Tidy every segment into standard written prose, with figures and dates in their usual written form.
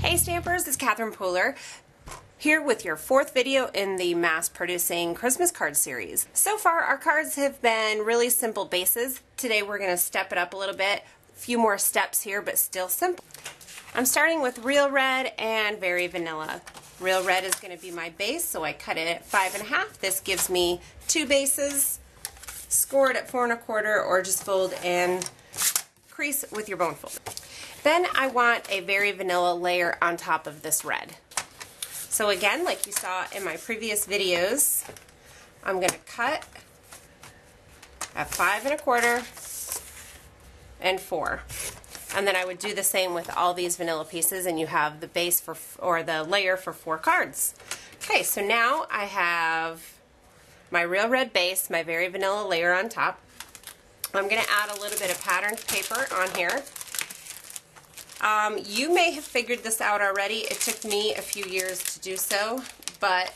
Hey Stampers, it's Catherine Pooler here with your fourth video in the mass producing Christmas card series. So far our cards have been really simple bases. Today we're going to step it up a little bit. A few more steps here, but still simple. I'm starting with Real Red and Very Vanilla. Real Red is going to be my base, so I cut it at 5 1/2. This gives me two bases. Score it at 4 1/4 or just fold and crease with your bone folder. Then I want a Very Vanilla layer on top of this red. So again, like you saw in my previous videos, I'm going to cut at 5 1/4 and 4. And then I would do the same with all these vanilla pieces, and you have the base for, or the layer for 4 cards. Okay, so now I have my Real Red base, my Very Vanilla layer on top. I'm going to add a little bit of patterned paper on here. You may have figured this out already. It took me a few years to do so, but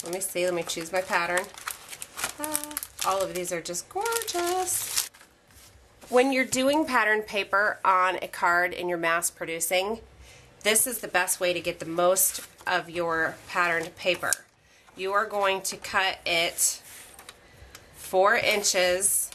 let me see, let me choose my pattern. All of these are just gorgeous. When you're doing patterned paper on a card and you're mass producing, this is the best way to get the most of your patterned paper. You are going to cut it 4 inches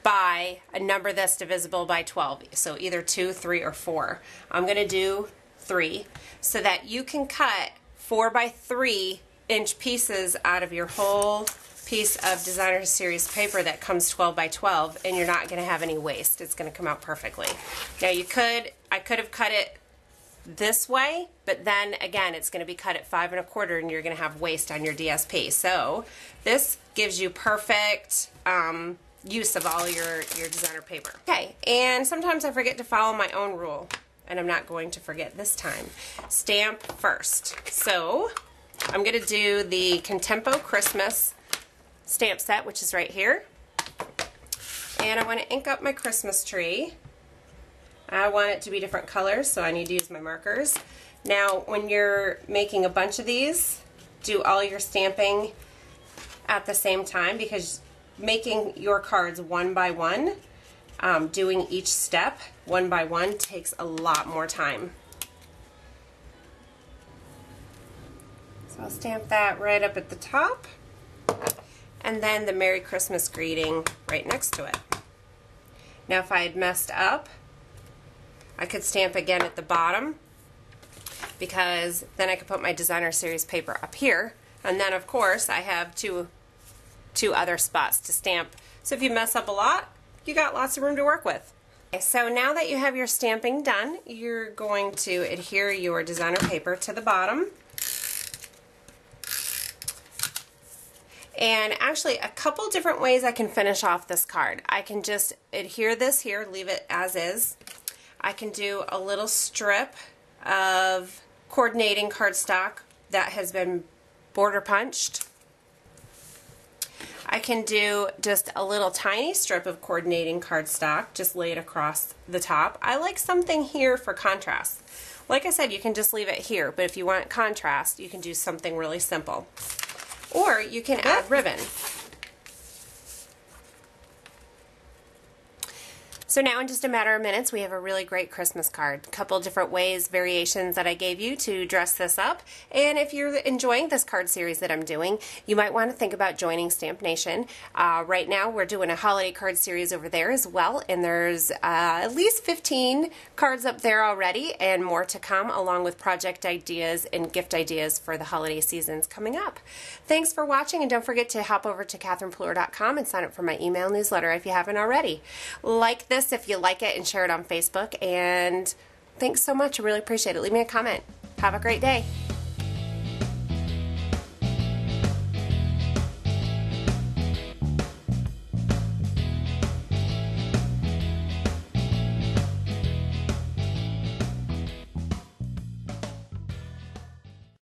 by a number that's divisible by 12, so either 2, 3, or 4. I'm going to do 3 so that you can cut 4 by 3 inch pieces out of your whole piece of designer series paper that comes 12 by 12, and you're not going to have any waste. It's going to come out perfectly. Now I could have cut it this way, but then again it's going to be cut at 5 1/4 and you're going to have waste on your DSP. So this gives you perfect use of all your designer paper. Okay, and sometimes I forget to follow my own rule, and I'm not going to forget this time. Stamp first. So I'm going to do the Contempo Christmas stamp set, which is right here. And I want to ink up my Christmas tree. I want it to be different colors, so I need to use my markers. Now, when you're making a bunch of these, do all your stamping at the same time, because making your cards one by one, doing each step one by one takes a lot more time. So I'll stamp that right up at the top, and then the Merry Christmas greeting right next to it. Now if I had messed up, I could stamp again at the bottom, because then I could put my designer series paper up here, and then of course I have two other spots to stamp. So if you mess up a lot, you got lots of room to work with. Okay, so now that you have your stamping done, you're going to adhere your designer paper to the bottom. And actually a couple different ways I can finish off this card. I can just adhere this here, leave it as is. I can do a little strip of coordinating cardstock that has been border punched. I can do just a little tiny strip of coordinating cardstock, just lay it across the top. I like something here for contrast. Like I said, you can just leave it here, but if you want contrast, you can do something really simple. Or you can add ribbon. So now in just a matter of minutes, we have a really great Christmas card. A couple different ways, variations that I gave you to dress this up. And if you're enjoying this card series that I'm doing, you might want to think about joining Stamp Nation. Right now we're doing a holiday card series over there as well, and there's at least 15 cards up there already, and more to come, along with project ideas and gift ideas for the holiday seasons coming up. Thanks for watching, and don't forget to hop over to catherinepooler.com and sign up for my email newsletter if you haven't already. Like this if you like it, and share it on Facebook. And thanks so much. I really appreciate it. Leave me a comment. Have a great day.